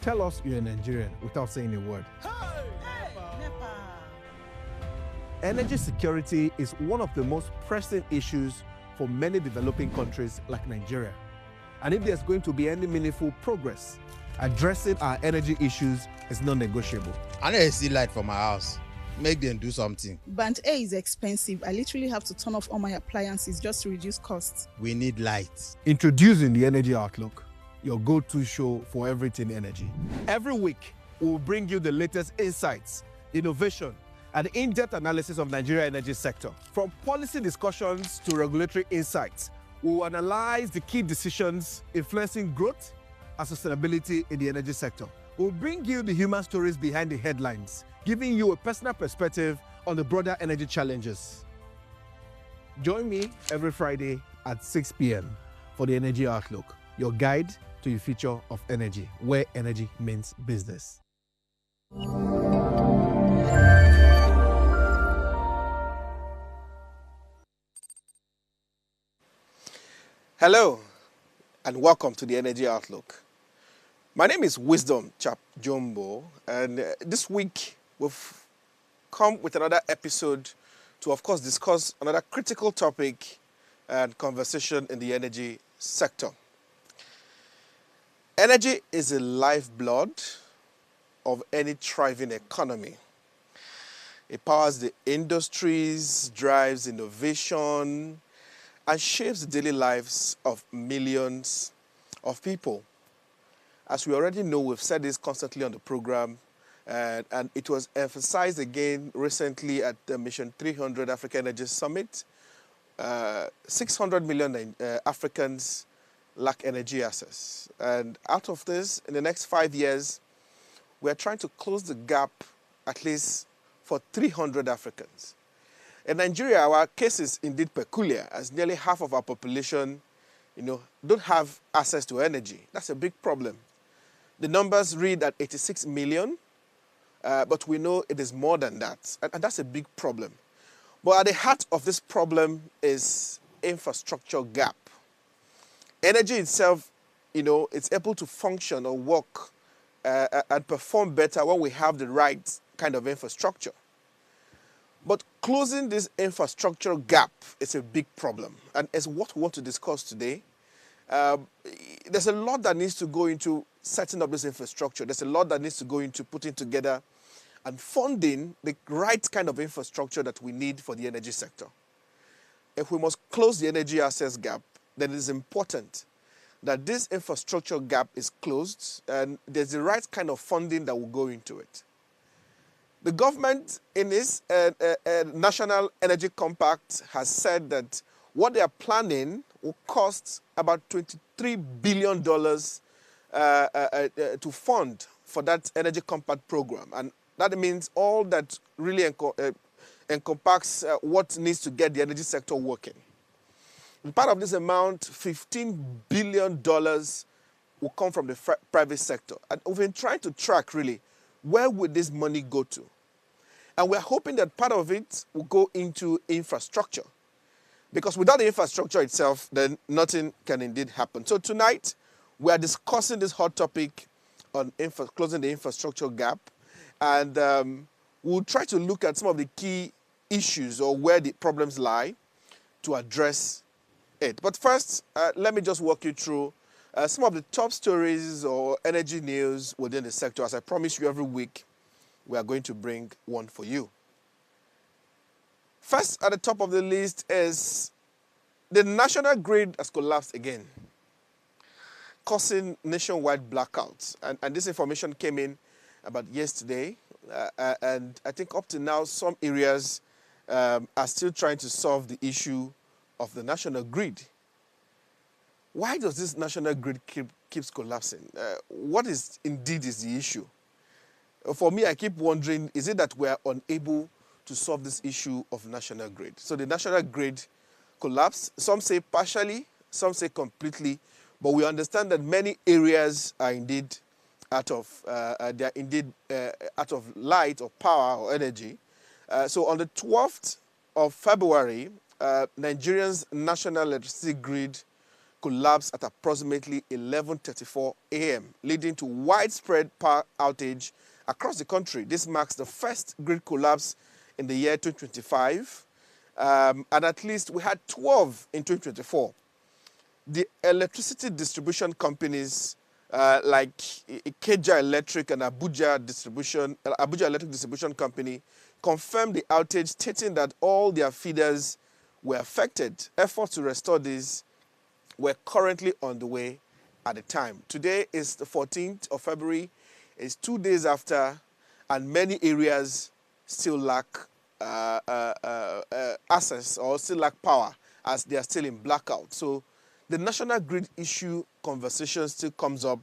Tell us you're a Nigerian without saying a word. Energy security is one of the most pressing issues for many developing countries like Nigeria. And if there's going to be any meaningful progress, addressing our energy issues is non-negotiable. I need to see light for my house. Make them do something. Band A is expensive. I literally have to turn off all my appliances just to reduce costs. We need light. Introducing the Energy Outlook, your go-to show for everything energy. Every week, we'll bring you the latest insights, innovation, and in-depth analysis of Nigeria's energy sector. From policy discussions to regulatory insights, we will analyze the key decisions influencing growth and sustainability in the energy sector. We'll bring you the human stories behind the headlines, giving you a personal perspective on the broader energy challenges. Join me every Friday at 6 p.m. for the Energy Outlook, your guide to the future of energy, where energy means business. Hello, and welcome to the Energy Outlook. My name is Wisdom Chap Jumbo, and this week we've come with another episode to, of course, discuss another critical topic and conversation in the energy sector. Energy is the lifeblood of any thriving economy. It powers the industries, drives innovation, and shapes the daily lives of millions of people. As we already know, we've said this constantly on the program, and it was emphasized again recently at the Mission 300 Africa Energy Summit. 600 million Africans lack energy access. And out of this, in the next 5 years, we're trying to close the gap at least for 300 Africans. In Nigeria, our case is indeed peculiar, as nearly half of our population, don't have access to energy. That's a big problem. The numbers read at 86 million, but we know it is more than that, and that's a big problem. But at the heart of this problem is infrastructure gap. Energy itself, it's able to function or work and perform better when we have the right kind of infrastructure. But closing this infrastructure gap is a big problem, and it's what we want to discuss today. There's a lot that needs to go into setting up this infrastructure. There's a lot that needs to go into putting together and funding the right kind of infrastructure that we need for the energy sector. If we must close the energy access gap, then it is important that this infrastructure gap is closed and there's the right kind of funding that will go into it. The government, in its National Energy Compact, has said that what they are planning will cost about $23 billion to fund for that Energy Compact program. And that means all that really encompasses what needs to get the energy sector working. And part of this amount, $15 billion, will come from the private sector. And we've been trying to track, really, where would this money go to? And we're hoping that part of it will go into infrastructure. Because without the infrastructure itself, then nothing can indeed happen. So tonight, we are discussing this hot topic on closing the infrastructure gap. And we'll try to look at some of the key issues or where the problems lie to address it. But first, let me just walk you through some of the top stories or energy news within the sector. As I promise you every week, we are going to bring one for you. First at the top of the list is the national grid has collapsed again, causing nationwide blackouts. And this information came in about yesterday. And I think up to now, some areas are still trying to solve the issue of the national grid. Why does this national grid keeps collapsing? What is the issue? For me, I keep wondering, is it that we are unable to solve this issue of national grid? So the national grid collapsed. Some say partially, some say completely, but we understand that many areas are indeed out of light or power or energy. So on the 12th of February, Nigeria's national electricity grid collapsed at approximately 11:34 a.m., leading to widespread power outage across the country. This marks the first grid collapse in the year 2025, and at least we had 12 in 2024. The electricity distribution companies like Ikeja Electric and Abuja Electric Distribution Company confirmed the outage, stating that all their feeders were affected. Efforts to restore these were currently on the way at the time. Today is the 14th of February. It's 2 days after, and many areas still lack access or still lack power as they are still in blackout. So the national grid issue conversation still comes up,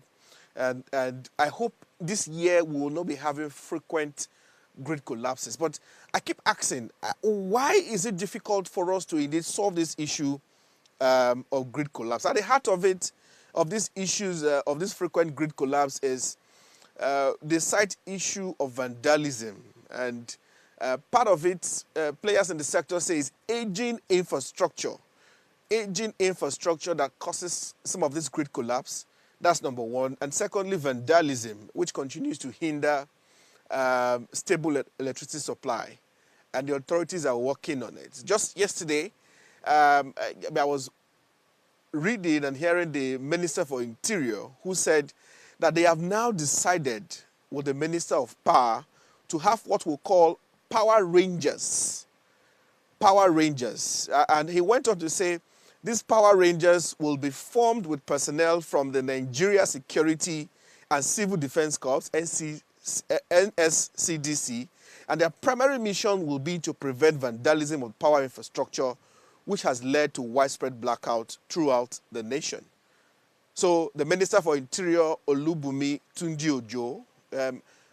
and I hope this year we will not be having frequent grid collapses. But I keep asking, why is it difficult for us to indeed solve this issue of grid collapse? At the heart of it, of these issues, of this frequent grid collapse is the site issue of vandalism. And part of it, players in the sector say, is aging infrastructure. Aging infrastructure that causes some of this grid collapse. That's number one. And secondly, vandalism, which continues to hinder stable electricity supply. And the authorities are working on it. Just yesterday, I was reading and hearing the Minister for Interior, who said that they have now decided with the Minister of Power to have what we call power rangers. Power rangers. And he went on to say these power rangers will be formed with personnel from the Nigeria Security and Civil Defense Corps, NSCDC, and their primary mission will be to prevent vandalism of power infrastructure, which has led to widespread blackout throughout the nation. So the Minister for Interior, Olubunmi Tunji-Ojo,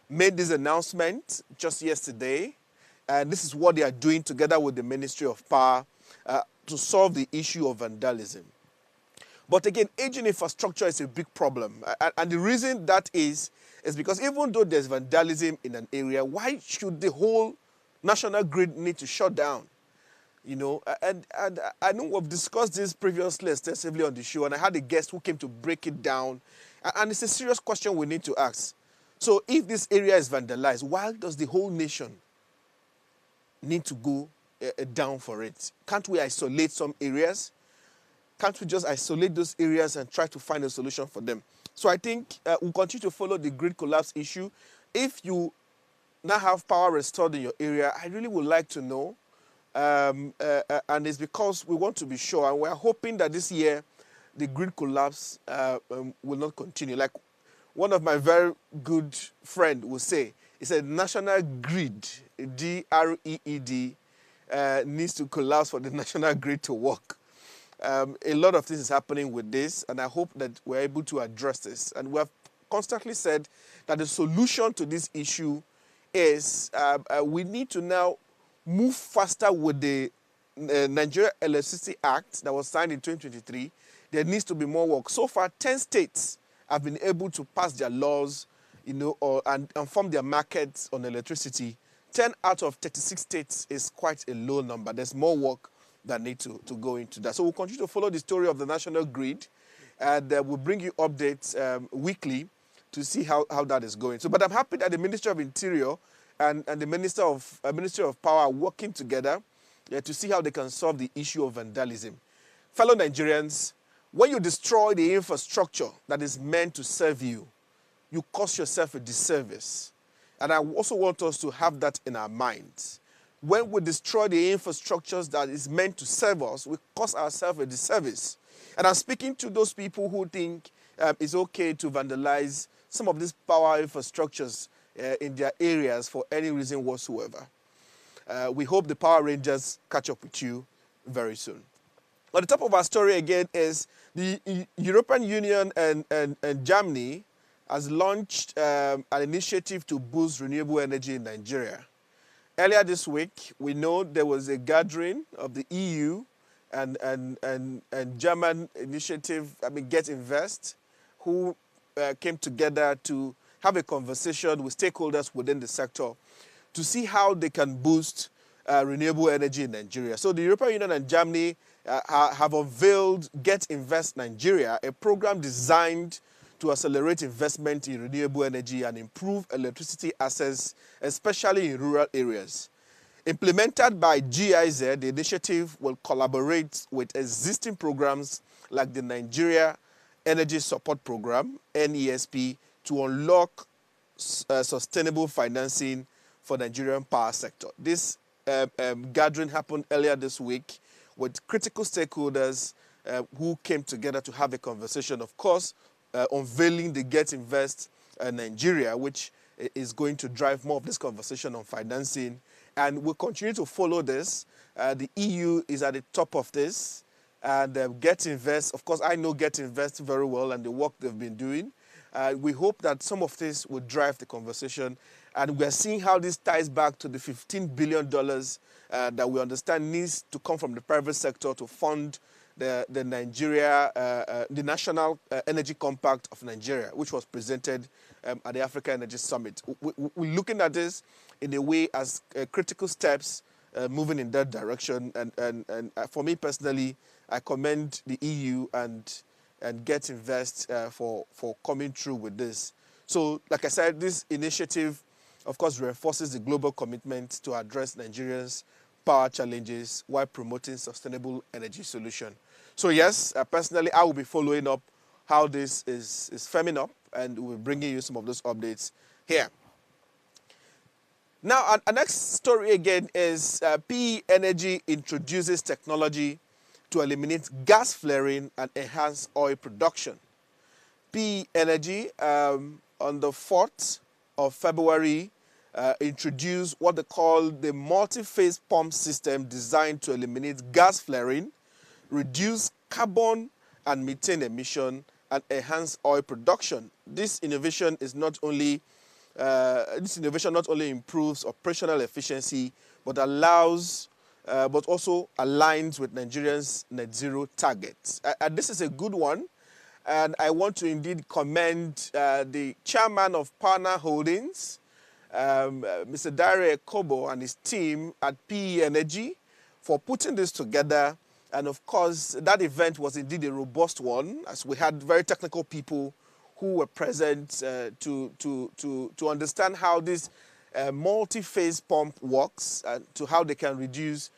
made this announcement just yesterday, and this is what they are doing together with the Ministry of Power to solve the issue of vandalism. But again, aging infrastructure is a big problem. And the reason that is because even though there's vandalism in an area, why should the whole national grid need to shut down? You know, and I know we've discussed this previously extensively on the show, and I had a guest who came to break it down. And it's a serious question we need to ask. So if this area is vandalized, why does the whole nation need to go down for it? Can't we isolate some areas? Can't we just isolate those areas and try to find a solution for them? So I think we'll continue to follow the grid collapse issue. If you now have power restored in your area, I really would like to know. And it's because we want to be sure, and we're hoping that this year the grid collapse will not continue. Like one of my very good friend will say, he said national grid, GREED, needs to collapse for the national grid to work. A lot of things is happening with this, and I hope that we're able to address this. And we have constantly said that the solution to this issue is we need to now move faster with the Nigeria Electricity Act that was signed in 2023. There needs to be more work. So far, 10 states have been able to pass their laws, you know, and form their markets on electricity. 10 out of 36 states is quite a low number. There's more work that need to go into that. So we'll continue to follow the story of the national grid, and we'll bring you updates weekly to see how that is going. So, but I'm happy that the Ministry of Interior and the Ministry of Power are working together to see how they can solve the issue of vandalism. Fellow Nigerians, when you destroy the infrastructure that is meant to serve you, you cause yourself a disservice. And I also want us to have that in our minds. When we destroy the infrastructures that is meant to serve us, we cause ourselves a disservice. And I'm speaking to those people who think it's okay to vandalize some of these power infrastructures in their areas for any reason whatsoever. We hope the Power Rangers catch up with you very soon. On the top of our story again is the European Union and Germany has launched an initiative to boost renewable energy in Nigeria. Earlier this week, we know there was a gathering of the EU and German initiative, Get Invest, who came together to have a conversation with stakeholders within the sector to see how they can boost renewable energy in Nigeria. So the European Union and Germany have unveiled Get Invest Nigeria, a program designed to accelerate investment in renewable energy and improve electricity access, especially in rural areas. Implemented by GIZ, the initiative will collaborate with existing programs like the Nigeria Energy Support Program, NESP, to unlock sustainable financing for the Nigerian power sector. This gathering happened earlier this week with critical stakeholders who came together to have a conversation, of course, unveiling the Get Invest Nigeria, which is going to drive more of this conversation on financing. And we'll continue to follow this. The EU is at the top of this. And Get Invest, of course, I know Get Invest very well and the work they've been doing. We hope that some of this will drive the conversation. And we're seeing how this ties back to the $15 billion that we understand needs to come from the private sector to fund the National Energy Compact of Nigeria, which was presented at the Africa Energy Summit. We're looking at this in a way as critical steps moving in that direction. And for me personally, I commend the EU and Get Invest for coming through with this. So, like I said, this initiative, of course, reinforces the global commitment to address Nigerians' power challenges while promoting sustainable energy solution. So, yes, personally, I will be following up how this is firming up, and we'll be bringing you some of those updates here. Now, our next story again is PE Energy introduces technology to eliminate gas flaring and enhance oil production. PE Energy, on the 4th of February, introduced what they call the multi-phase pump system designed to eliminate gas flaring, reduce carbon and methane emission, and enhance oil production. This innovation not only improves operational efficiency, but also aligns with Nigerians' net zero targets. And this is a good one. And I want to indeed commend the chairman of Partner Holdings, Mr. Dare Kobo, and his team at PE Energy for putting this together. And of course, that event was indeed a robust one, as we had very technical people who were present to understand how this multi-phase pump works and to how they can reduce,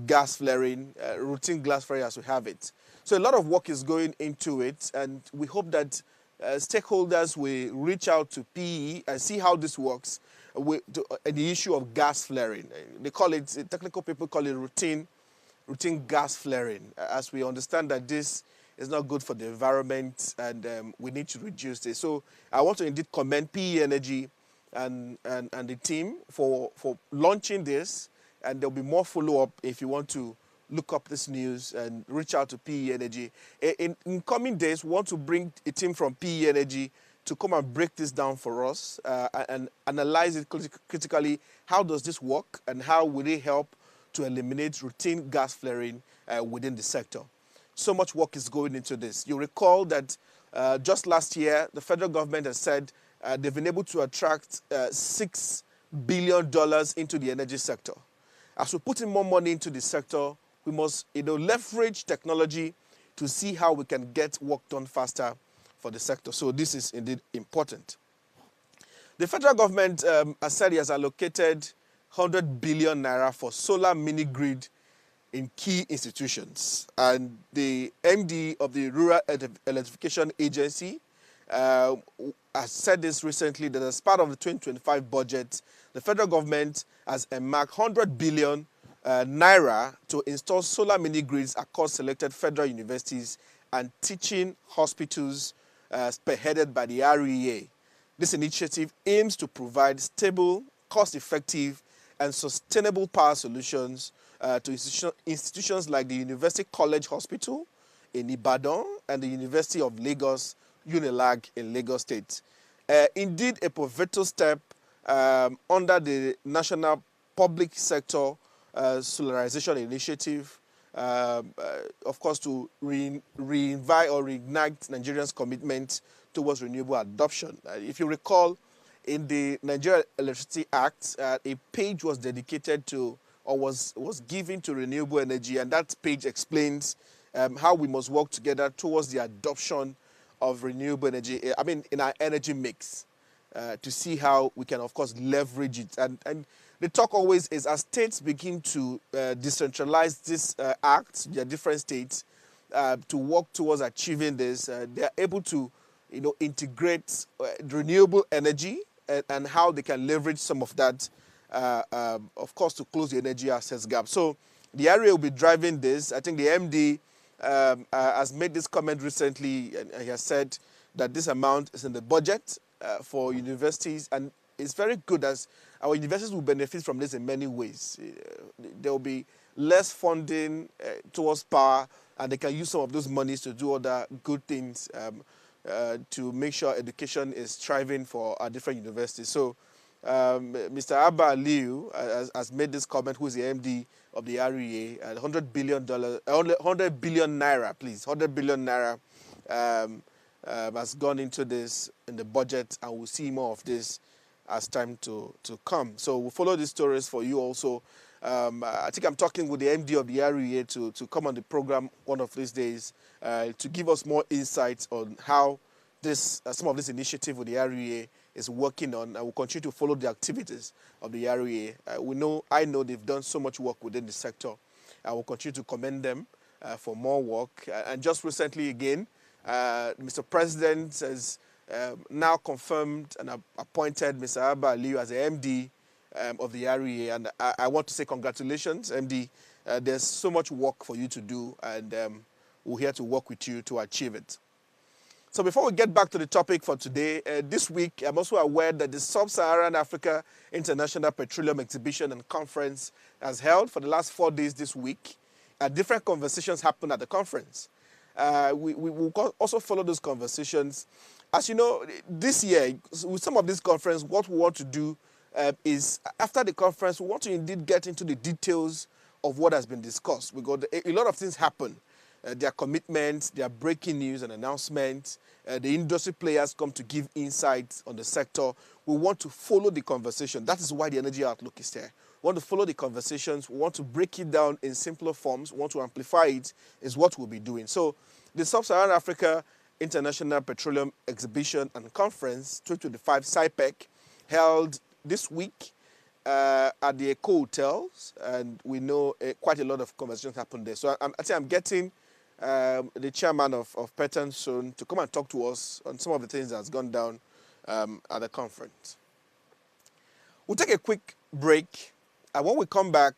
gas flaring, routine gas flaring as we have it. So a lot of work is going into it, and we hope that stakeholders will reach out to PE and see how this works with the issue of gas flaring. They call it, technical people call it routine gas flaring, as we understand that this is not good for the environment and we need to reduce this. So I want to indeed commend PE Energy and the team for launching this, and there'll be more follow-up if you want to look up this news and reach out to PE Energy. In coming days, we want to bring a team from PE Energy to come and break this down for us and analyze it critically. How does this work and how will it help to eliminate routine gas flaring within the sector? So much work is going into this. You recall that just last year, the federal government has said they've been able to attract $6 billion into the energy sector. As we put in more money into the sector, we must leverage technology to see how we can get work done faster for the sector. So this is indeed important. The federal government has said it has allocated 100 billion naira for solar mini grid in key institutions. And the MD of the Rural Electrification Agency has said this recently, that as part of the 2025 budget, the federal government has earmarked 100 billion naira to install solar mini grids across selected federal universities and teaching hospitals spearheaded by the REA. This initiative aims to provide stable, cost-effective, and sustainable power solutions to institutions like the University College Hospital in Ibadan and the University of Lagos, UNILAG in Lagos State. Indeed, a pivotal step under the National Public Sector Solarization Initiative, of course, to reignite Nigerians' commitment towards renewable adoption. If you recall, in the Nigeria Electricity Act, a page was dedicated to or was given to renewable energy, and that page explains how we must work together towards the adoption of renewable energy, in our energy mix, to see how we can, of course, leverage it. And the talk always is, as states begin to decentralize this act, their different states, to work towards achieving this, they are able to, integrate renewable energy and how they can leverage some of that, of course, to close the energy access gap. So the area will be driving this. I think the MD has made this comment recently, and he has said that this amount is in the budget for universities, and it's very good, as our universities will benefit from this in many ways. There will be less funding towards power, and they can use some of those monies to do other good things to make sure education is thriving for our different universities. So Mr. Abba Aliu has made this comment, who is the MD of the REA, $100 billion, 100 billion naira, please, 100 billion naira has gone into this in the budget, and we'll see more of this as time to come. So we'll follow these stories for you also. I think I'm talking with the MD of the REA to come on the program one of these days to give us more insights on how this some of this initiative with the REA is working on. I will continue to follow the activities of the REA. I know they've done so much work within the sector. I will continue to commend them for more work. And just recently again, Mr. President has now confirmed and appointed Mr. Abba Aliu as the MD of the REA. And I want to say congratulations, MD. There's so much work for you to do, and we're here to work with you to achieve it. So before we get back to the topic for today, this week I'm also aware that the Sub-Saharan Africa International Petroleum Exhibition and Conference has held for the last 4 days this week. Different conversations happened at the conference. We will also follow those conversations. As you know, this year, with some of this conference, what we want to do is, after the conference, we want to indeed get into the details of what has been discussed. A lot of things happen. Their commitments, their breaking news and announcements. The industry players come to give insights on the sector. We want to follow the conversation. That is why the Energy Outlook is there. We want to follow the conversations. We want to break it down in simpler forms. We want to amplify it, is what we'll be doing. So the Sub-Saharan Africa International Petroleum Exhibition and Conference 2025 SIPEC held this week at the Eco Hotels, and we know quite a lot of conversations happened there. So I think I'm getting the chairman of Petan soon to come and talk to us on some of the things that's gone down at the conference. We'll take a quick break, and when we come back,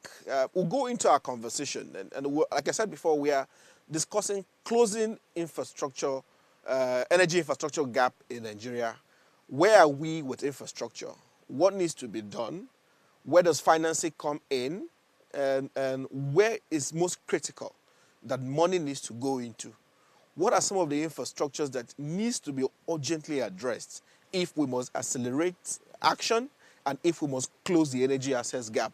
we'll go into our conversation. And like I said before, we are discussing closing infrastructure, energy infrastructure gap in Nigeria. Where are we with infrastructure? What needs to be done? Where does financing come in? And where is most critical that money needs to go into? What are some of the infrastructures that needs to be urgently addressed if we must accelerate action and if we must close the energy access gap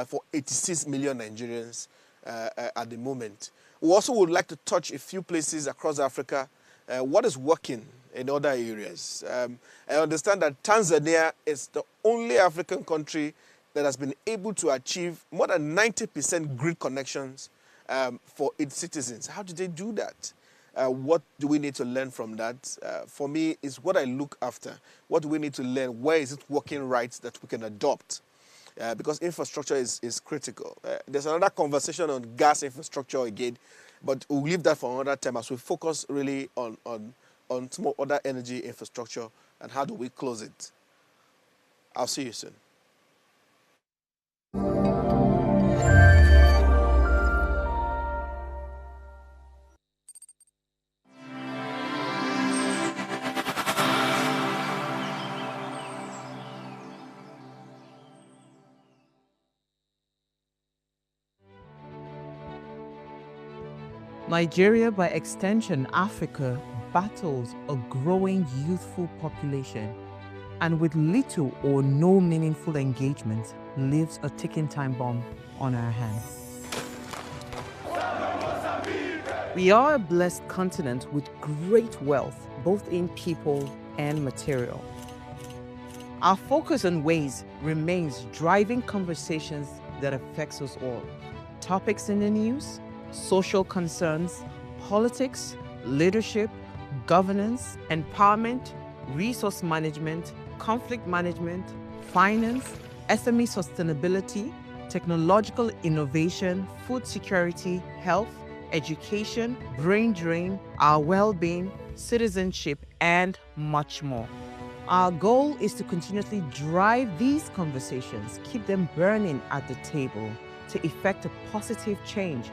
for 86 million Nigerians at the moment? We also would like to touch a few places across Africa. What is working in other areas? I understand that Tanzania is the only African country that has been able to achieve more than 90% grid connections for its citizens. How did they do that? What do we need to learn from that? For me, is what I look after. What do we need to learn? Where is it working right that we can adopt? Because infrastructure is critical. There's another conversation on gas infrastructure again, but we'll leave that for another time as we focus really on some other energy infrastructure and how do we close it. I'll see you soon. Nigeria, by extension Africa, battles a growing youthful population and with little or no meaningful engagement leaves a ticking time bomb on our hands. We are a blessed continent with great wealth, both in people and material. Our focus on ways remains driving conversations that affects us all. Topics in the news, social concerns, politics, leadership, governance, empowerment, resource management, conflict management, finance, SME sustainability, technological innovation, food security, health, education, brain drain, our well-being, citizenship, and much more. Our goal is to continuously drive these conversations, keep them burning at the table to effect a positive change,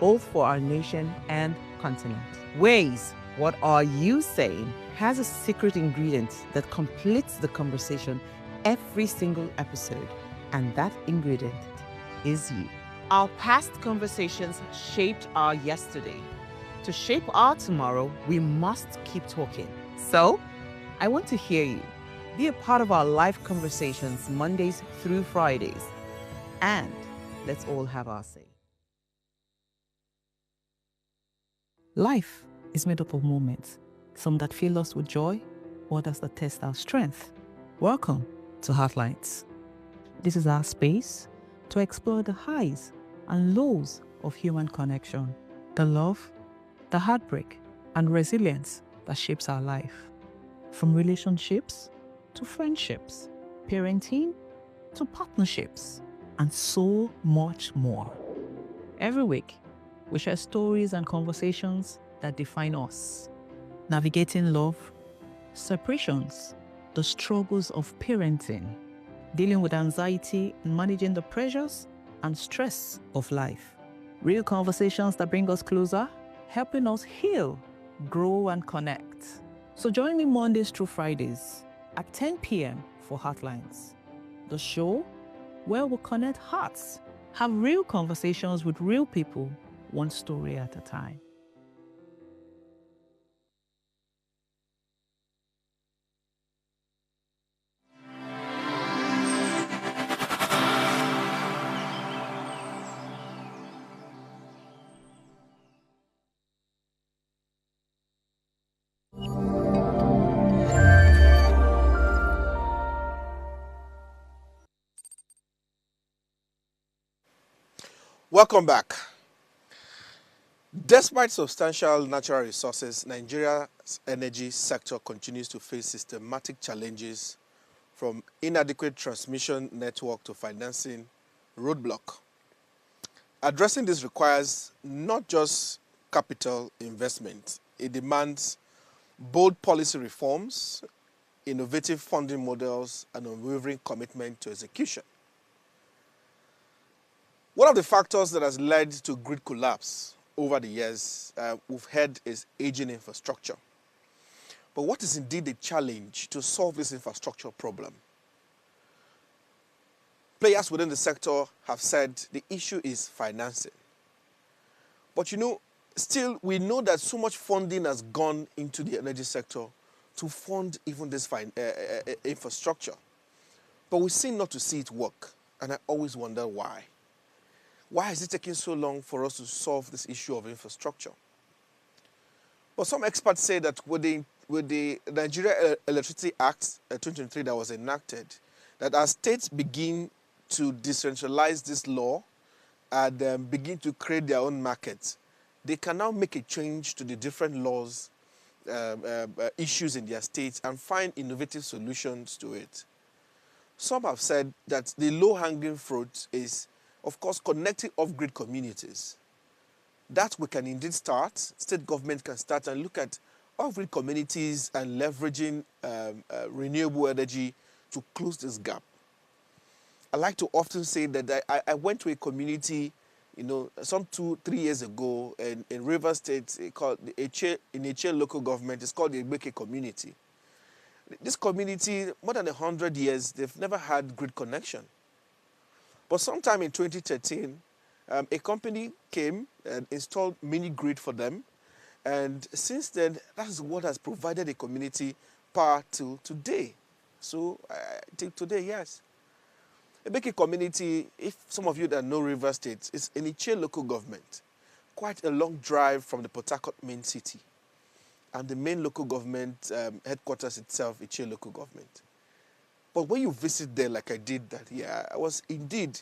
both for our nation and continent. Ways, what are you saying, has a secret ingredient that completes the conversation every single episode, and that ingredient is you. Our past conversations shaped our yesterday. To shape our tomorrow, we must keep talking. So, I want to hear you. Be a part of our live conversations Mondays through Fridays. And let's all have our say. Life is made up of moments, some that fill us with joy, others that test our strength. Welcome to Heartlines. This is our space to explore the highs and lows of human connection, the love, the heartbreak, and resilience that shapes our life. From relationships to friendships, parenting to partnerships, and so much more. Every week, we share stories and conversations that define us, navigating love, separations, the struggles of parenting, dealing with anxiety and managing the pressures and stress of life. Real conversations that bring us closer, helping us heal, grow, and connect. So join me Mondays through Fridays at 10 p.m. for Heartlines, the show where we connect hearts, have real conversations with real people, one story at a time. Welcome back. Despite substantial natural resources, Nigeria's energy sector continues to face systematic challenges from inadequate transmission network to financing roadblock. Addressing this requires not just capital investment, it demands bold policy reforms, innovative funding models, and unwavering commitment to execution. One of the factors that has led to grid collapse over the years, we've heard, is aging infrastructure. But what is indeed the challenge to solve this infrastructure problem? Players within the sector have said the issue is financing. But still we know that so much funding has gone into the energy sector to fund even this infrastructure. But we seem not to see it work, and I always wonder why. Why is it taking so long for us to solve this issue of infrastructure? But some experts say that with the Nigeria Electricity Act 2023 that was enacted, that as states begin to decentralize this law and begin to create their own markets, they can now make a change to the different laws, issues in their states, and find innovative solutions to it. Some have said that the low-hanging fruit is, of course, connecting off-grid communities. That we can indeed start. State government can start and look at off-grid communities and leveraging renewable energy to close this gap. I like to often say that I went to a community, some 2-3 years ago in Rivers State, called in Eche local government. It's called the Egbeke community. This community, more than 100 years, they've never had grid connection. But sometime in 2013, a company came and installed mini grid for them. And since then, that's what has provided the community power till today. So, till today, yes. Ebeke community, if some of you that know River State, is in Iche local government. Quite a long drive from the Port Harcourt main city. And the main local government headquarters itself, Iche local government. But when you visit there, like I did that year, I was indeed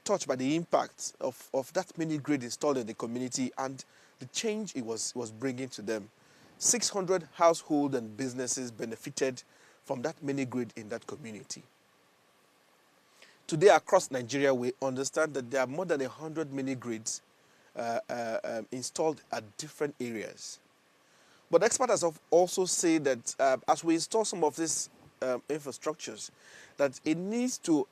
touched by the impact of that mini grid installed in the community and the change it was bringing to them. 600 households and businesses benefited from that mini grid in that community. Today, across Nigeria, we understand that there are more than 100 mini grids installed at different areas. But experts have also said that as we install some of these infrastructures, that it needs to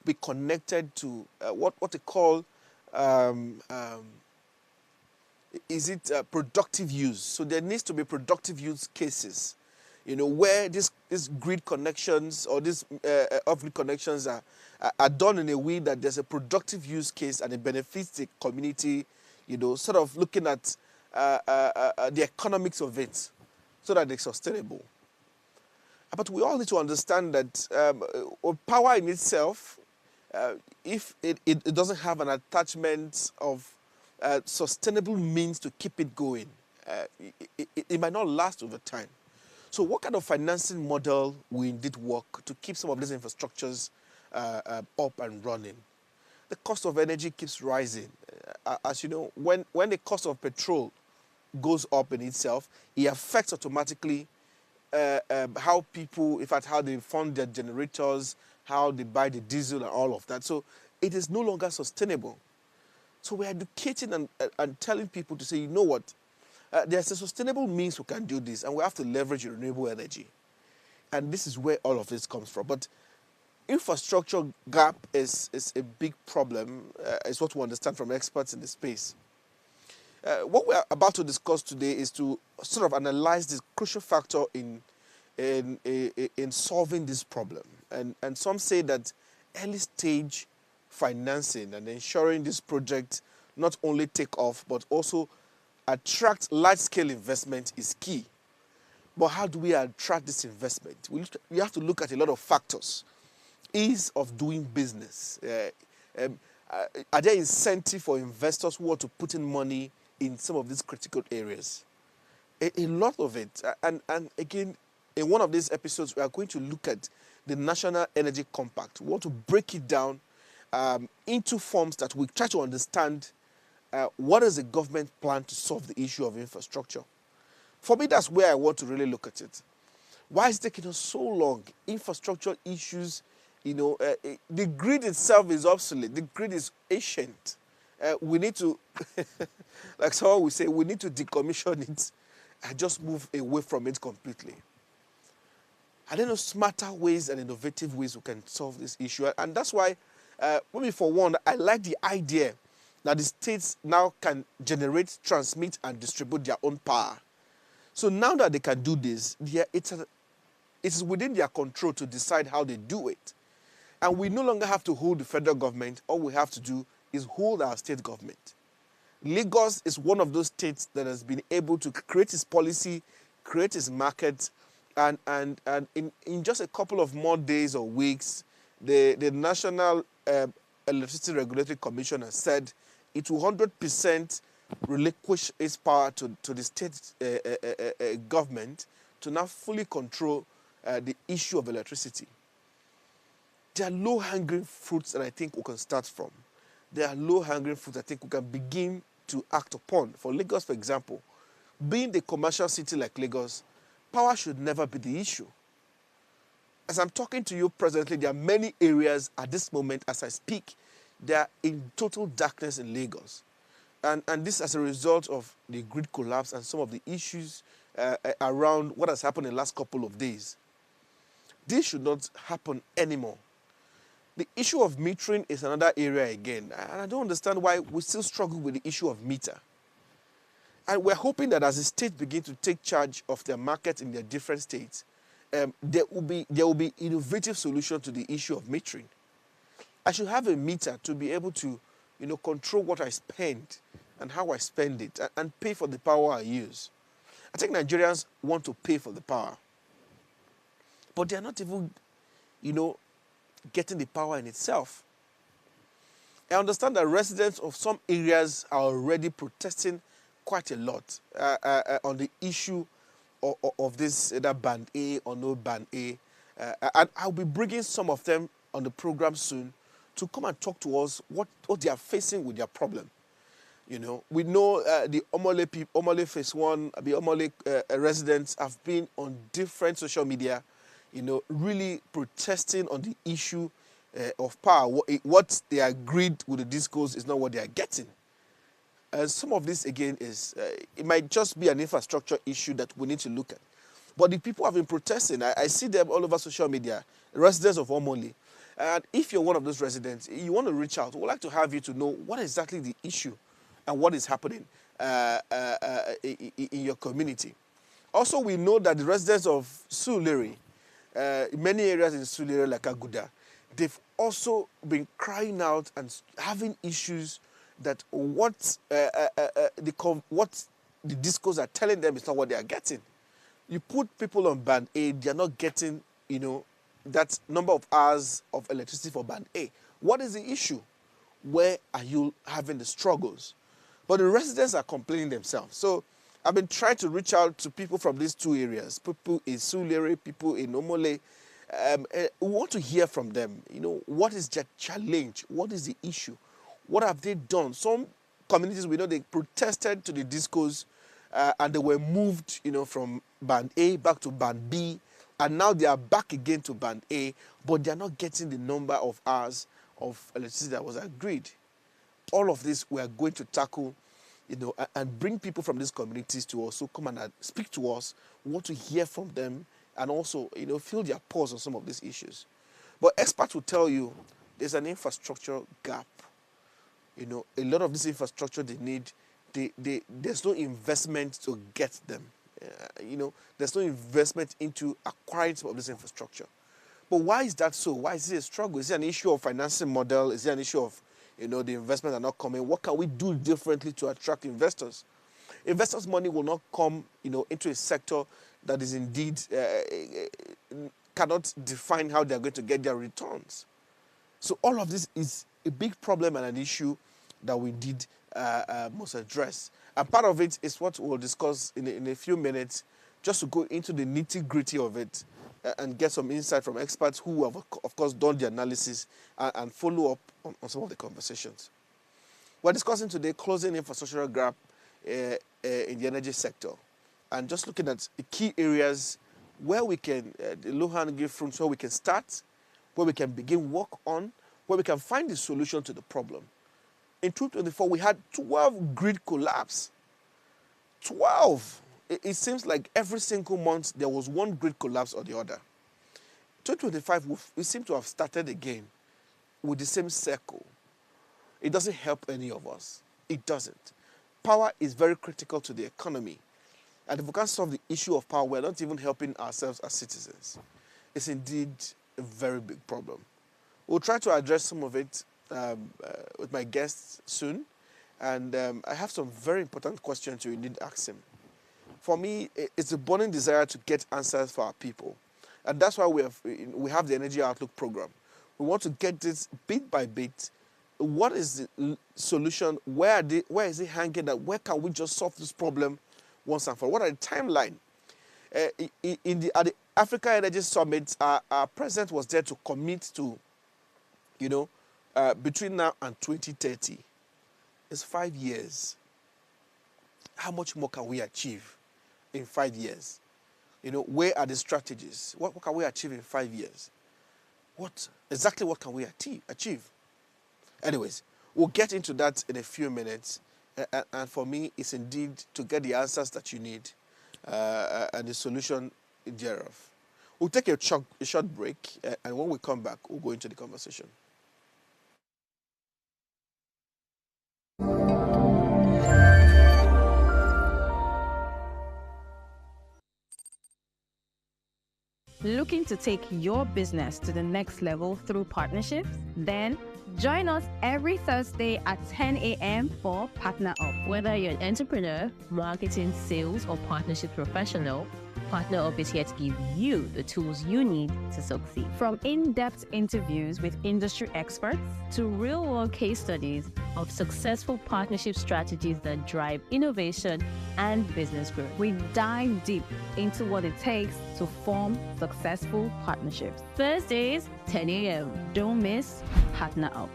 be connected to what they call productive use. So there needs to be productive use cases, where these grid connections or these off-grid connections are done in a way that there's a productive use case and it benefits the community, sort of looking at the economics of it so that it's sustainable. But we all need to understand that power in itself, if it doesn't have an attachment of sustainable means to keep it going, it might not last over time. So what kind of financing model will indeed work to keep some of these infrastructures up and running? The cost of energy keeps rising. As you know, when the cost of petrol goes up in itself, it affects automatically how people, in fact, how they fund their generators, how they buy the diesel and all of that. So it is no longer sustainable. So we're educating and telling people to say, you know what, there's a sustainable means we can do this, and we have to leverage renewable energy. And this is where all of this comes from. But infrastructure gap is a big problem, is what we understand from experts in the space. What we're about to discuss today is to sort of analyze this crucial factor in solving this problem. And some say that early stage financing and ensuring this project not only take off but also attract large-scale investment is key. But how do we attract this investment? We have to look at a lot of factors. Ease of doing business. Are there incentives for investors who want to put in money in some of these critical areas? A lot of it. And again, in one of these episodes, we are going to look at the National Energy Compact. We want to break it down into forms that we try to understand what is the government plan to solve the issue of infrastructure. For me, that's where I want to really look at it. Why is it taking us so long? Infrastructure issues, the grid itself is obsolete. The grid is ancient. We need to, like someone would say, we need to decommission it and just move away from it completely. Are there no smarter ways and innovative ways we can solve this issue? And that's why, maybe for one, I like the idea that the states now can generate, transmit, and distribute their own power. So now that they can do this, it is within their control to decide how they do it. And we no longer have to hold the federal government. All we have to do is hold our state government. Lagos is one of those states that has been able to create its policy, create its market, and in just a couple of more days or weeks, the National Electricity Regulatory Commission has said it will 100% relinquish its power to the state government to now fully control the issue of electricity. There are low-hanging fruits that I think we can start from. There are low-hanging fruits I think we can begin to act upon. For Lagos, for example, being the commercial city like Lagos, power should never be the issue. As I'm talking to you presently, there are many areas at this moment as I speak, they are in total darkness in Lagos. And this as a result of the grid collapse and some of the issues around what has happened in the last couple of days. This should not happen anymore. The issue of metering is another area again. And I don't understand why we still struggle with the issue of meter. And we're hoping that as the states begin to take charge of their market in their different states, there will be innovative solutions to the issue of metering. I should have a meter to be able to, control what I spend and how I spend it and pay for the power I use. I think Nigerians want to pay for the power. But they're not even, getting the power in itself. I understand that residents of some areas are already protesting quite a lot on the issue of this, either band A or no band A. And I'll be bringing some of them on the program soon to come and talk to us what they are facing with their problem. You know, we know the Omole Phase 1, the Omole residents have been on different social media, you know, really protesting on the issue of power. What they agreed with the discourse is not what they are getting. And some of this, again, it might just be an infrastructure issue that we need to look at. But the people have been protesting. I see them all over social media, residents of Omole. And if you're one of those residents, you want to reach out. We'd like to have you to know what exactly the issue and what is happening in your community. Also, we know that the residents of Surulere, many areas in Surulere like Aguda, they've also been crying out and having issues that what the discourse are telling them is not what they are getting. You put people on band A, they are not getting, you know, that number of hours of electricity for band A. What is the issue? Where are you having the struggles? But the residents are complaining themselves. So I've been trying to reach out to people from these two areas, people in Surulere, people in Omole. We want to hear from them. You know, what is their challenge? What is the issue? What have they done? Some communities, we know, they protested to the discourse and they were moved, you know, from band A back to band B. And now they are back again to band A, but they are not getting the number of hours of electricity that was agreed. All of this we are going to tackle, you know, and bring people from these communities to also come and speak to us. We want to hear from them and also, you know, feel their pulse on some of these issues. But experts will tell you there's an infrastructure gap. You know, a lot of this infrastructure they need, there's no investment to get them. You know, there's no investment into acquiring some of this infrastructure. But why is that so? Why is it a struggle? Is it an issue of financing model? Is it an issue of, you know, the investments are not coming? What can we do differently to attract investors? Investors' money will not come, you know, into a sector that is indeed cannot define how they're going to get their returns. So all of this is a big problem and an issue that we did must address. And part of it is what we'll discuss in a few minutes, just to go into the nitty-gritty of it and get some insight from experts who have, of course, done the analysis and follow up on some of the conversations. We're discussing today closing infrastructural gap in the energy sector and just looking at the key areas where we can, the low-hanging fruits, where we can start, where we can begin work on, where we can find the solution to the problem. In 2024, we had 12 grid collapse. 12. It seems like every single month there was one grid collapse or the other. 2025, we seem to have started again with the same circle. It doesn't help any of us. It doesn't. Power is very critical to the economy. And if we can't solve the issue of power, we're not even helping ourselves as citizens. It's indeed a very big problem. We'll try to address some of it with my guests soon. And I have some very important questions you need to ask him. For me, it's a burning desire to get answers for our people. And that's why we have the Energy Outlook program. We want to get this bit by bit. What is the solution? Where is it hanging? Where can we just solve this problem once and for all? What are the timeline? At the Africa Energy Summit, our president was there to commit to, you know, between now and 2030. It's 5 years. How much more can we achieve in 5 years? You know, where are the strategies? What can we achieve in 5 years? What can we achieve? Anyways, we'll get into that in a few minutes. And for me, it's indeed to get the answers that you need and the solution thereof. We'll take a short break, and when we come back, we'll go into the conversation. Looking to take your business to the next level through partnerships? Then join us every Thursday at 10 a.m. for Partner Up. Whether you're an entrepreneur, marketing, sales, or partnership professional, Partner Up is here to give you the tools you need to succeed. From in-depth interviews with industry experts to real-world case studies of successful partnership strategies that drive innovation and business growth. We dive deep into what it takes to form successful partnerships. Thursdays, 10 a.m. Don't miss Partner Up.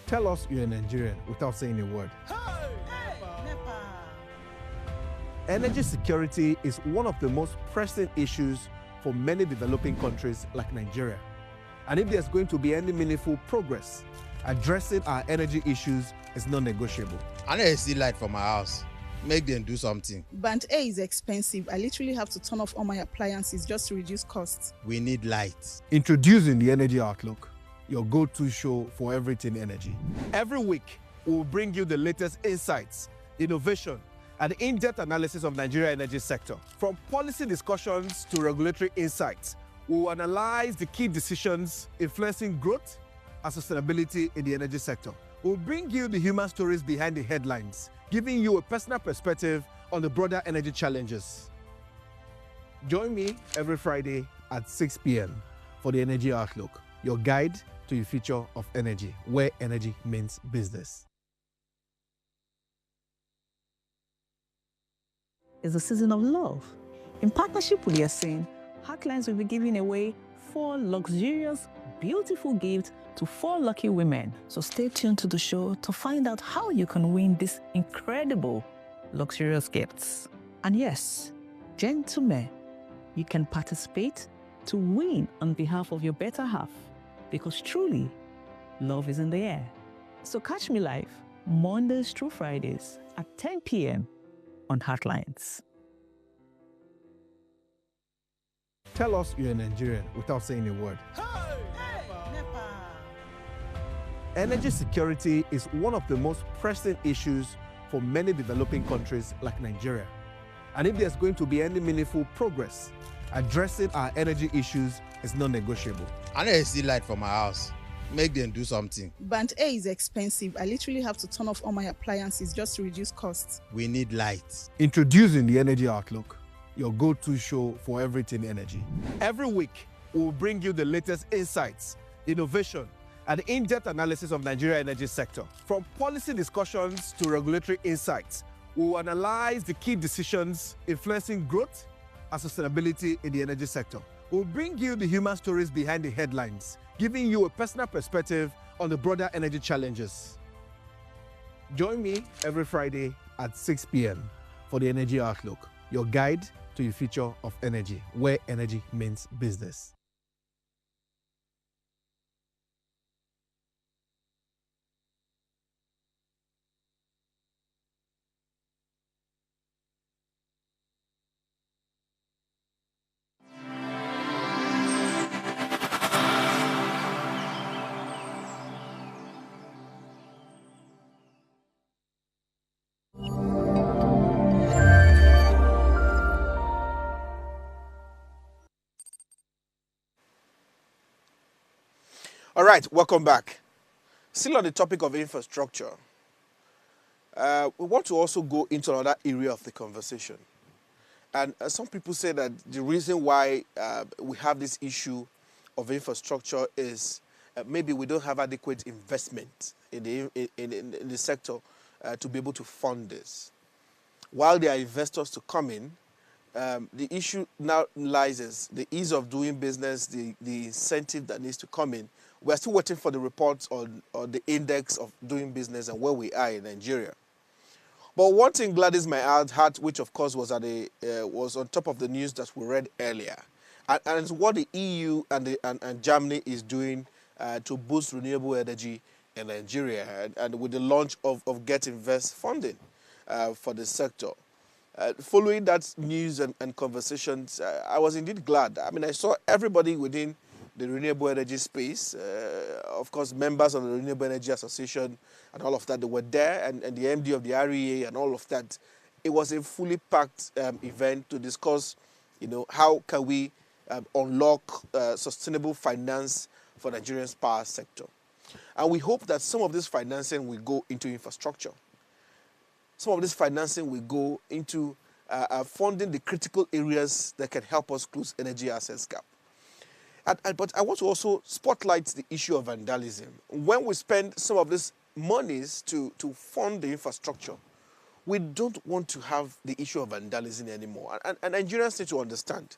Tell us you're a Nigerian without saying a word. Energy security is one of the most pressing issues for many developing countries like Nigeria. And if there's going to be any meaningful progress, addressing our energy issues is non-negotiable. I need to see light for my house. Make them do something. Band A is expensive. I literally have to turn off all my appliances just to reduce costs. We need light. Introducing the Energy Outlook, your go-to show for everything energy. Every week, we'll bring you the latest insights, innovation, and in-depth analysis of Nigeria's energy sector. From policy discussions to regulatory insights, we'll analyze the key decisions influencing growth and sustainability in the energy sector. We'll bring you the human stories behind the headlines, giving you a personal perspective on the broader energy challenges. Join me every Friday at 6 p.m. for the Energy Outlook, your guide to the future of energy, where energy means business. It's a season of love. In partnership with Yasin, Heartlines will be giving away 4 luxurious, beautiful gifts to 4 lucky women. So stay tuned to the show to find out how you can win these incredible, luxurious gifts. And yes, gentlemen, you can participate to win on behalf of your better half, because truly, love is in the air. So catch me live Mondays through Fridays at 10 p.m. on Heartlines. Tell us you're a Nigerian without saying a word. Energy security is one of the most pressing issues for many developing countries like Nigeria. And if there's going to be any meaningful progress, addressing our energy issues is non-negotiable. I need to see light for my house. Make them do something. Band A is expensive. I literally have to turn off all my appliances just to reduce costs. We need light. Introducing the Energy Outlook, your go-to show for everything energy. Every week, we'll bring you the latest insights, innovation, and in-depth analysis of Nigeria's energy sector. From policy discussions to regulatory insights, we'll analyze the key decisions influencing growth and sustainability in the energy sector. We'll bring you the human stories behind the headlines, giving you a personal perspective on the broader energy challenges. Join me every Friday at 6 p.m. for the Energy Outlook, your guide to the future of energy, where energy means business. All right, welcome back. Still on the topic of infrastructure, we want to also go into another area of the conversation. And some people say that the reason why we have this issue of infrastructure is maybe we don't have adequate investment in the sector to be able to fund this. While there are investors to come in, the issue now lies is the ease of doing business, the incentive that needs to come in. We're still waiting for the reports on the index of doing business and where we are in Nigeria. But one thing gladdens my heart, which of course was was on top of the news that we read earlier, and it's what the EU and Germany is doing to boost renewable energy in Nigeria, and with the launch of Get Invest funding for the sector. Following that news and conversations, I was indeed glad. I mean, I saw everybody within the renewable energy space, of course, members of the Renewable Energy Association and all of that, they were there, and the MD of the REA and all of that. It was a fully packed event to discuss, how can we unlock sustainable finance for Nigeria's power sector. And we hope that some of this financing will go into infrastructure. Some of this financing will go into funding the critical areas that can help us close energy access gap. But I want to also spotlight the issue of vandalism. When we spend some of these monies to fund the infrastructure, we don't want to have the issue of vandalism anymore. And Nigerians need to understand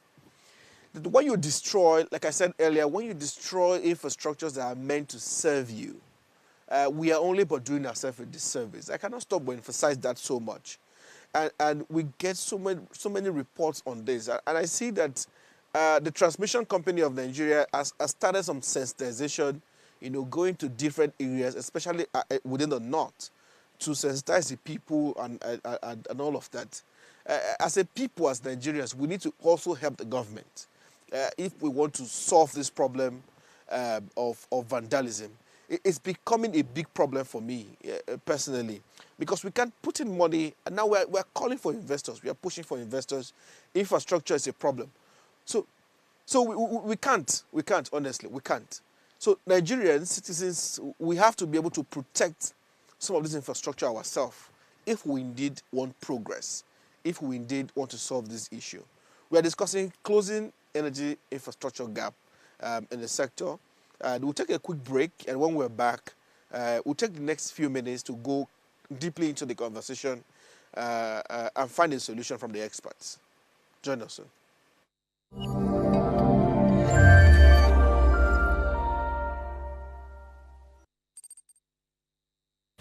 that when you destroy, like I said earlier, when you destroy infrastructures that are meant to serve you, we are only but doing ourselves a disservice. I cannot stop to emphasize that so much. And we get so many reports on this. And I see that the transmission company of Nigeria has started some sensitization, going to different areas, especially within the north, to sensitize the people and all of that. As a people, as Nigerians, we need to also help the government if we want to solve this problem of vandalism. It's becoming a big problem for me personally, because we can't put in money, and now we're calling for investors. We are pushing for investors. Infrastructure is a problem. So we can't, honestly, we can't. So Nigerian citizens, we have to be able to protect some of this infrastructure ourselves if we indeed want progress, if we indeed want to solve this issue. We are discussing closing energy infrastructure gap in the sector. We'll take a quick break, and when we're back, we'll take the next few minutes to go deeply into the conversation and find a solution from the experts. Join us soon.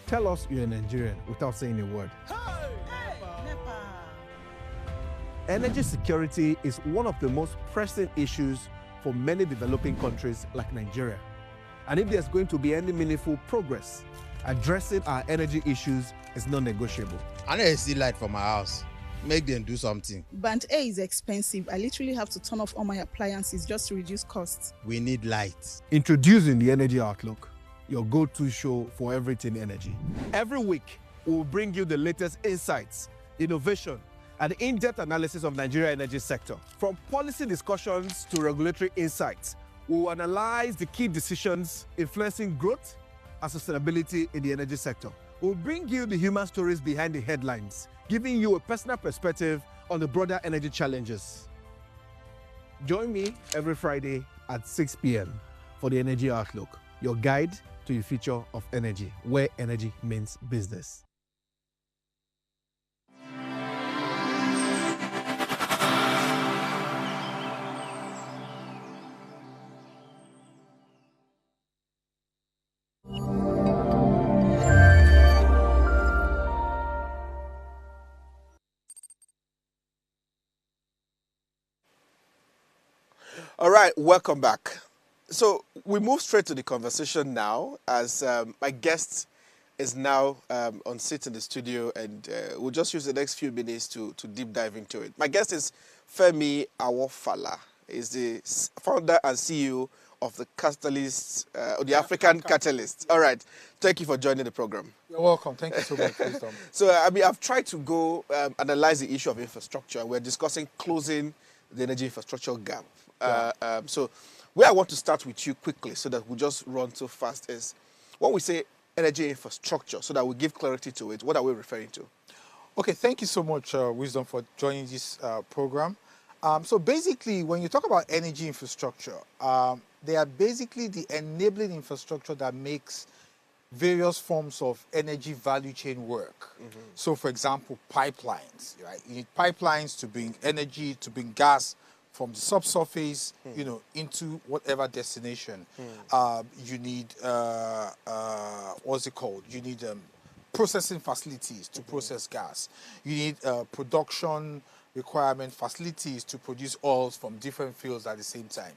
Tell us you're a Nigerian without saying a word. Energy security is one of the most pressing issues for many developing countries like Nigeria. And if there's going to be any meaningful progress, addressing our energy issues is non-negotiable. I need to see light for my house. Make them do something. Band A is expensive. I literally have to turn off all my appliances just to reduce costs. We need light. Introducing the Energy Outlook, your go-to show for everything energy. Every week, we'll bring you the latest insights, innovation, and in-depth analysis of Nigeria's energy sector. From policy discussions to regulatory insights, we will analyze the key decisions influencing growth and sustainability in the energy sector. We'll bring you the human stories behind the headlines, giving you a personal perspective on the broader energy challenges. Join me every Friday at 6 p.m. for the Energy Outlook, your guide to the future of energy, where energy means business. All right, welcome back. So we move straight to the conversation now, as my guest is now on seat in the studio, and we'll just use the next few minutes to deep dive into it. My guest is Femi Awofala. He's the founder and CEO of the Catalyst, or the African Catalyst. All right, thank you for joining the program. You're welcome. Thank you so much, Wisdom. So, I've tried to go analyze the issue of infrastructure. We're discussing closing the energy infrastructure gap. So where I want to start with you quickly, so that we just run so fast, is when we say energy infrastructure, so that we give clarity to it, what are we referring to? Okay, thank you so much, Wisdom, for joining this program. So basically, when you talk about energy infrastructure, they are basically the enabling infrastructure that makes various forms of energy value chain work. Mm-hmm. So, for example, pipelines, right? You need pipelines to bring energy, to bring gas from the subsurface, into whatever destination. You need, what's it called? You need processing facilities to process gas. You need production requirement facilities to produce oils from different fields at the same time.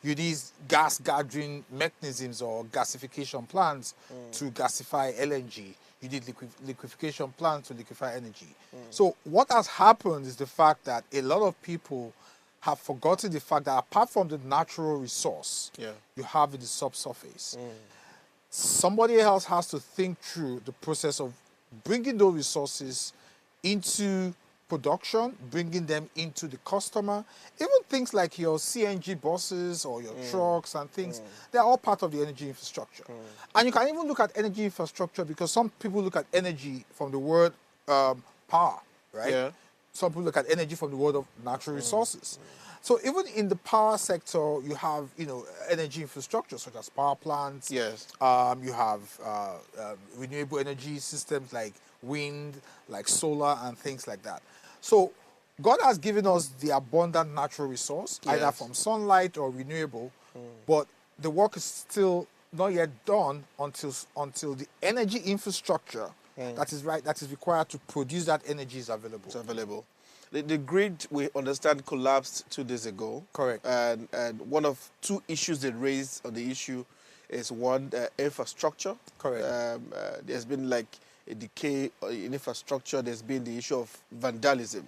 You need gas gathering mechanisms or gasification plants to gasify LNG. You need liquefaction plants to liquefy energy. So what has happened is the fact that a lot of people have forgotten the fact that apart from the natural resource you have in the subsurface, somebody else has to think through the process of bringing those resources into production, bringing them into the customer. Even things like your CNG buses or your trucks and things, they're all part of the energy infrastructure. And you can even look at energy infrastructure because some people look at energy from the word power, right? Yeah. Some people look at energy from the word of natural resources. So even in the power sector, you have, you know, energy infrastructure such as power plants. Yes. You have renewable energy systems like wind, like solar and things like that. So God has given us the abundant natural resource, either Yes. from sunlight or renewable, but the work is still not yet done until the energy infrastructure that is required to produce that energy is available. It's available. The grid, we understand, collapsed 2 days ago. Correct. And one of 2 issues they raised on the issue is one, infrastructure. Correct. There's been like a decay in infrastructure. There's been the issue of vandalism.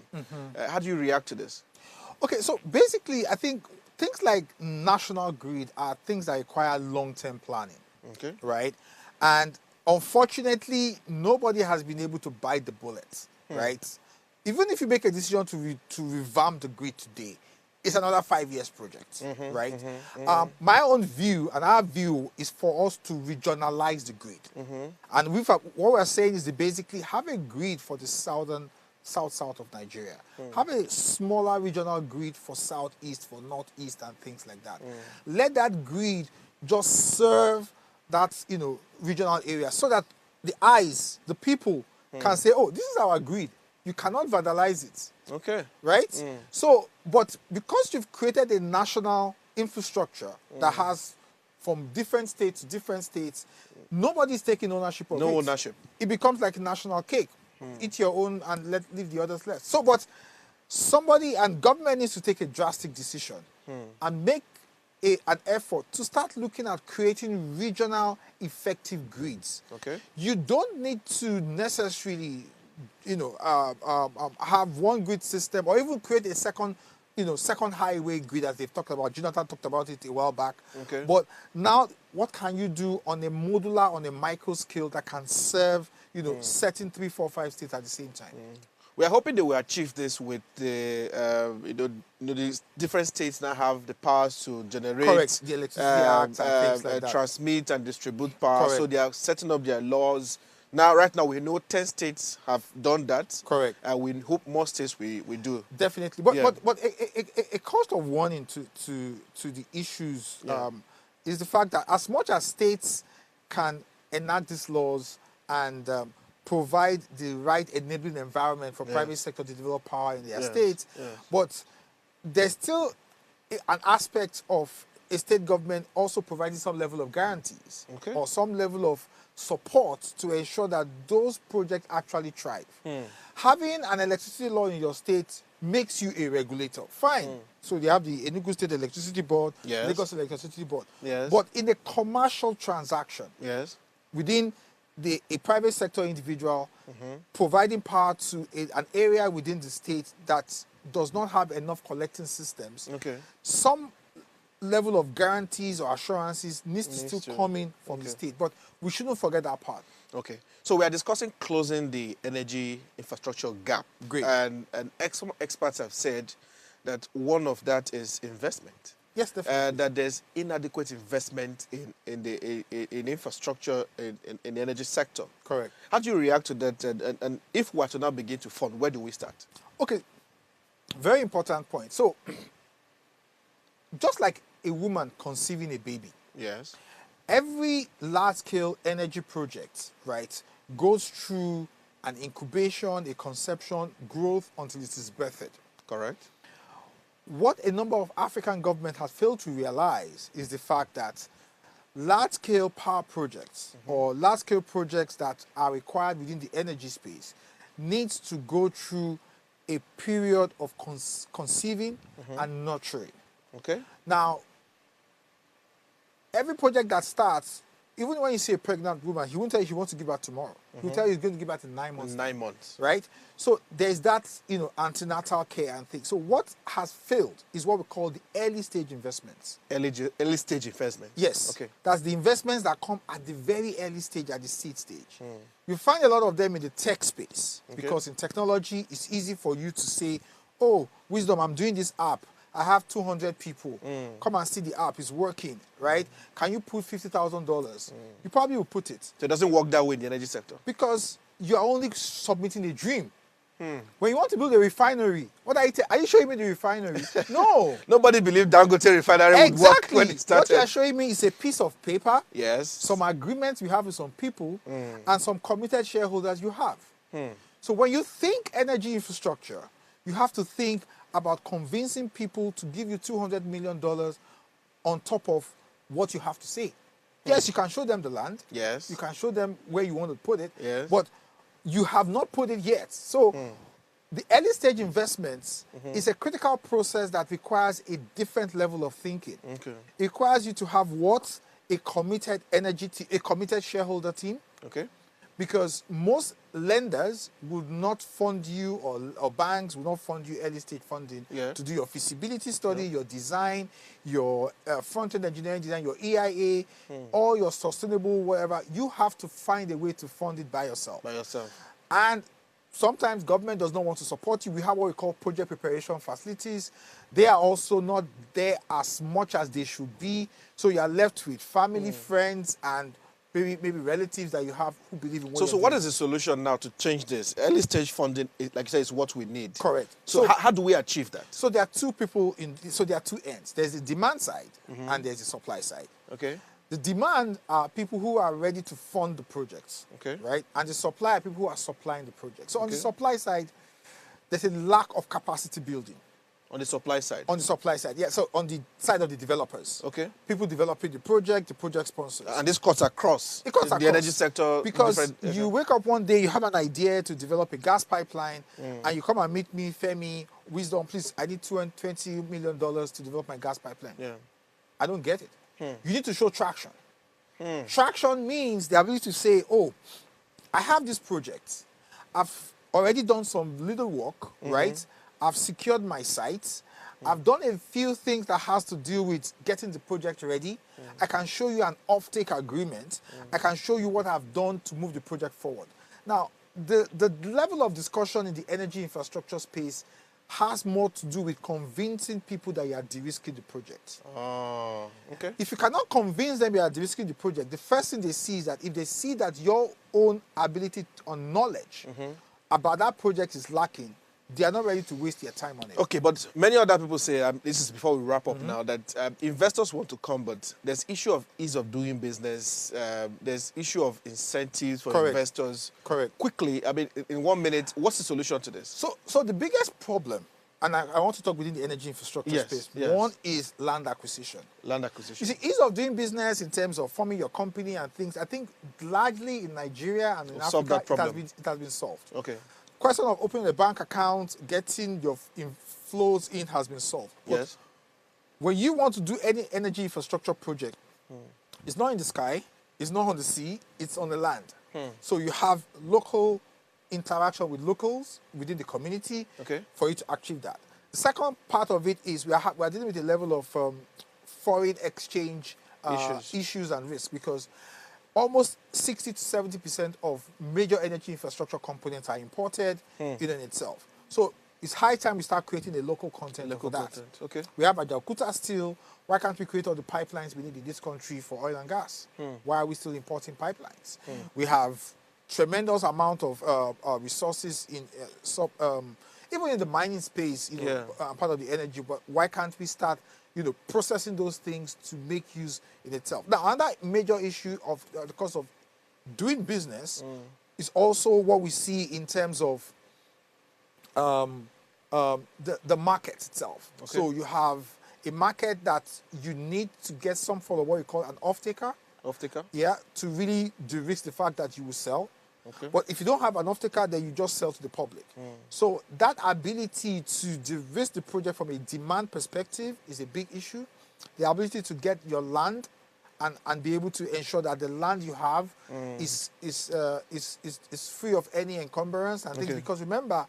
How do you react to this? Okay, so basically, I think things like national grid are things that require long-term planning. Okay. Right? And unfortunately, nobody has been able to bite the bullet, right? Even if you make a decision to revamp the grid today, it's another 5 years project, right? My own view and our view is for us to regionalize the grid. And what we're saying is to basically have a grid for the south of Nigeria. Have a smaller regional grid for southeast, for northeast, and things like that. Let that grid just serve that, you know, regional area so that the eyes, the people can say, oh, this is our grid. You cannot vandalize it. Okay. Right? So, but because you've created a national infrastructure that has from different states to different states, nobody's taking ownership of it. No ownership. It becomes like a national cake. Eat your own and leave the others left. So, but somebody and government needs to take a drastic decision and make an effort to start looking at creating regional effective grids. Okay. You don't need to necessarily, you know, have one grid system or even create a second highway grid as they've talked about. Jonathan talked about it a while back. Okay. But now, what can you do on a modular, on a micro scale that can serve, you know, certain 3, 4, 5 states at the same time? We are hoping they will achieve this with the, these different states now have the powers to generate, Correct, the Electricity Act and things like that. transmit and distribute power. Correct. So they are setting up their laws. Now, right now, we know 10 states have done that. Correct. And we hope more states we do. Definitely. But Yeah. but a cost of warning to the issues is the fact that as much as states can enact these laws and provide the right enabling environment for private sector to develop power in their states, but there's still an aspect of a state government also providing some level of guarantees or some level of support to ensure that those projects actually thrive. Having an electricity law in your state makes you a regulator. Fine. So they have the Enugu State Electricity Board, Lagos Electricity Board. But in a commercial transaction, within a private sector individual providing power to an area within the state that does not have enough collecting systems, some level of guarantees or assurances needs to still come in from the state. But we shouldn't forget that part. Okay. So we are discussing closing the energy infrastructure gap. Great. And some experts have said that one of that is investment. Yes, definitely. That there's inadequate investment in infrastructure in the energy sector. Correct. How do you react to that? And if we are to now begin to fund, where do we start? Okay. Very important point. So, just like a woman conceiving a baby, Yes. every large-scale energy project, right, goes through an incubation, a conception, growth until it is birthed. Correct. What a number of African governments have failed to realize is the fact that large-scale power projects or large-scale projects that are required within the energy space needs to go through a period of conceiving and nurturing. Okay. Now, every project that starts, even when you see a pregnant woman, he won't tell you he wants to give birth tomorrow. He'll tell you he's going to give birth in 9 months. In 9 months. Right? So there's that, antenatal care and things. So what has failed is what we call the early stage investments. Early stage investment. Yes. Okay. That's the investments that come at the very early stage, at the seed stage. You find a lot of them in the tech space because in technology, it's easy for you to say, oh, Wisdom, I'm doing this app. I have 200 people. Come and see the app. It's working, right? Can you put $50,000? You probably will put it. So it doesn't work that way in the energy sector? Because you are only submitting a dream. When you want to build a refinery, what are you showing me the refinery? No. Nobody believed Dangote refinery would work when it started. What you are showing me is a piece of paper, Yes. some agreements you have with some people, and some committed shareholders you have. So when you think energy infrastructure, you have to think about convincing people to give you $200 million on top of what you have to say. Yes, you can show them the land. Yes. You can show them where you want to put it. Yes. But you have not put it yet. So the early stage investments is a critical process that requires a different level of thinking. Okay. It requires you to have what? A committed a committed shareholder team. Okay. Because most lenders would not fund you, or banks would not fund you early stage funding to do your feasibility study, your design, your front-end engineering design, your EIA, or your sustainable whatever. You have to find a way to fund it by yourself. And sometimes government does not want to support you. We have what we call project preparation facilities. They are also not there as much as they should be. So you are left with family, friends, and maybe relatives that you have who believe in what So what is the solution now to change this? Early stage funding, like you said, is what we need. Correct. So how do we achieve that? So there are there are two ends. There's the demand side and there's the supply side. Okay. The demand are people who are ready to fund the projects. Okay. Right? And the supply are people who are supplying the project. So on the supply side, there's a lack of capacity building. On the supply side? On the supply side, yeah. So on the side of the developers. Okay. People developing the project sponsors. And this cuts across the energy sector. Because you wake up one day, you have an idea to develop a gas pipeline, and you come and meet me, Femi, Wisdom, please, I need $20 million to develop my gas pipeline. Yeah. I don't get it. You need to show traction. Traction means the ability to say, oh, I have this project. I've already done some little work, right? I've secured my sites. I've done a few things that has to do with getting the project ready. I can show you an offtake agreement. I can show you what I've done to move the project forward. Now, the level of discussion in the energy infrastructure space has more to do with convincing people that you are de-risking the project. Oh, okay. If you cannot convince them you are de-risking the project, the first thing they see is that if they see that your own ability or knowledge about that project is lacking, they are not ready to waste their time on it. Okay, but many other people say, this is before we wrap up now, that investors want to come, but there's issue of ease of doing business. There's issue of incentives for investors. Correct. Quickly, I mean, in 1 minute, what's the solution to this? So the biggest problem, and I want to talk within the energy infrastructure space, one is land acquisition. Land acquisition. You see, ease of doing business in terms of forming your company and things, I think largely in Nigeria and in Africa, it has been solved. Okay. Question of opening a bank account, getting your flows in has been solved. But when you want to do any energy infrastructure project, it's not in the sky, it's not on the sea, it's on the land. So you have local interaction with locals within the community for you to achieve that. The second part of it is we are dealing with a level of foreign exchange issues and risks, because almost 60 to 70% of major energy infrastructure components are imported in itself. So it's high time we start creating a local content for that. Okay. We have Ajaokuta steel. Why can't we create all the pipelines we need in this country for oil and gas? Why are we still importing pipelines? We have tremendous amount of resources in even in the mining space, part of the energy. But why can't we start processing those things to make use in itself? Now, another major issue of the cost of doing business is also what we see in terms of the market itself. Okay. So you have a market that you need to get some form of what you call an off-taker. Off-taker? Yeah, to really de-risk the fact that you will sell. Okay. But if you don't have an off-taker, then you just sell to the public. So that ability to de-risk the project from a demand perspective is a big issue. The ability to get your land and be able to ensure that the land you have is free of any encumbrance and things. Because remember,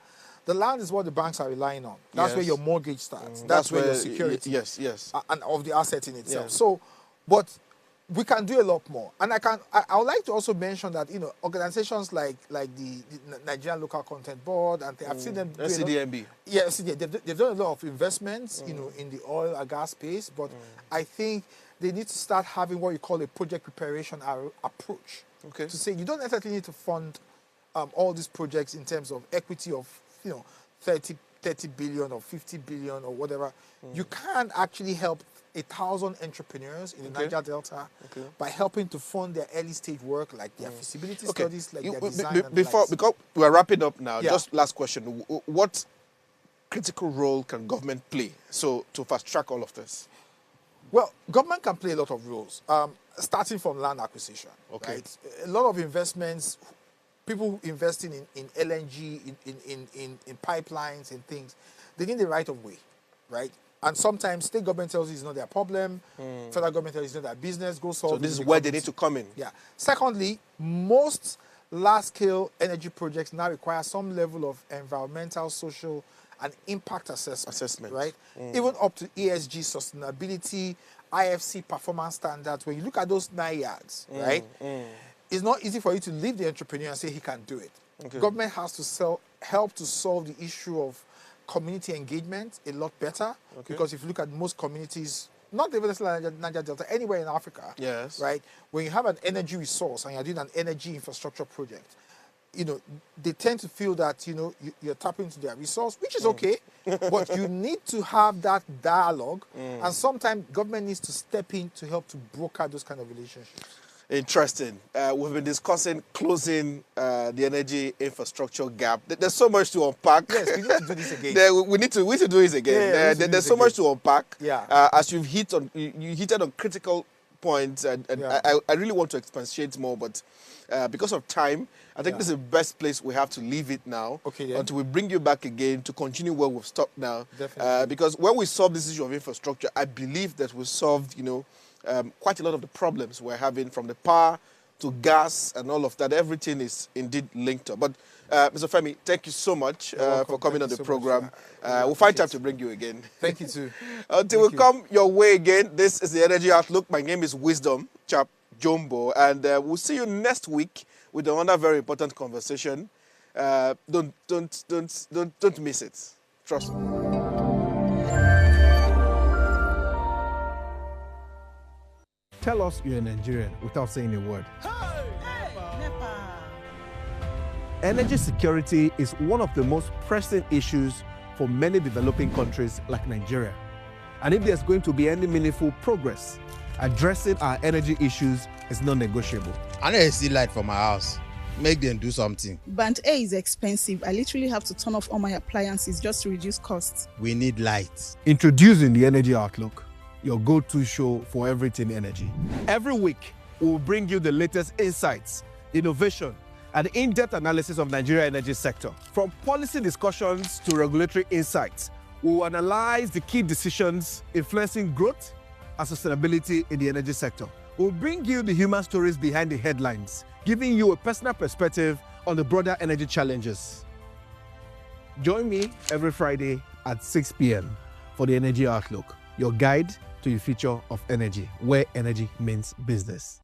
the land is what the banks are relying on. That's where your mortgage starts. That's where your security. Yes. And of the asset in itself. So, but we can do a lot more. And I would like to also mention that, organizations like the Nigerian Local Content Board, and I've seen them do NCDMB. They've done a lot of investments, in the oil and gas space, but I think they need to start having what you call a project preparation approach. To say you don't necessarily need to fund all these projects in terms of equity of 30 billion or 50 billion or whatever. You can actually help 1,000 entrepreneurs in the Niger Delta by helping to fund their early stage work, like their feasibility studies, like their design. Because we're wrapping up now, just last question: what critical role can government play to fast track all of this? Well, government can play a lot of roles, starting from land acquisition. Right? A lot of investments, people investing in LNG, in pipelines and things, they need the right of way, right? And sometimes state government tells you it's not their problem, federal government tells you it's not their business, go solve it. So this is where they need to come in. Yeah. Secondly, most large-scale energy projects now require some level of environmental, social, and impact assessment. Right? Even up to ESG, sustainability, IFC performance standards. When you look at those NIADs, right, it's not easy for you to leave the entrepreneur and say he can do it. Government has to help to solve the issue of community engagement a lot better, because if you look at most communities, not even Niger Delta, anywhere in Africa, right, when you have an energy resource and you're doing an energy infrastructure project, they tend to feel that, you're tapping into their resource, which is okay, but you need to have that dialogue, and sometimes government needs to step in to help to broker those kind of relationships. Interesting. We've been discussing closing the energy infrastructure gap. There's so much to unpack. Yes, we need to do this again. we need to do this again. There's so much to unpack. As you've hit on critical points, and I really want to expatiate more, but because of time, I think this is the best place we have to leave it now until we bring you back again to continue where we've stopped now. Definitely. Because when we solve this issue of infrastructure, I believe that we solved, quite a lot of the problems we're having, from the power to gas and all of that. Everything is indeed linked up. But Mr. Femi, thank you so much for coming on the program. We'll find time to bring you again. Thank you too. Until we come your way again, this is the Energy Outlook. My name is Wisdom Chap Jumbo, and we'll see you next week with another very important conversation. Don't miss it. Trust me. Tell us you're a Nigerian without saying a word. Energy security is one of the most pressing issues for many developing countries like Nigeria. And if there's going to be any meaningful progress, addressing our energy issues is non-negotiable. I need to see light for my house. Make them do something. Band A is expensive. I literally have to turn off all my appliances just to reduce costs. We need light. Introducing the Energy Outlook, your go-to show for everything energy. Every week, we'll bring you the latest insights, innovation, and in-depth analysis of Nigeria's energy sector. From policy discussions to regulatory insights, we'll analyze the key decisions influencing growth and sustainability in the energy sector. We'll bring you the human stories behind the headlines, giving you a personal perspective on the broader energy challenges. Join me every Friday at 6 p.m. for the Energy Outlook, your guide to the future of energy, where energy means business.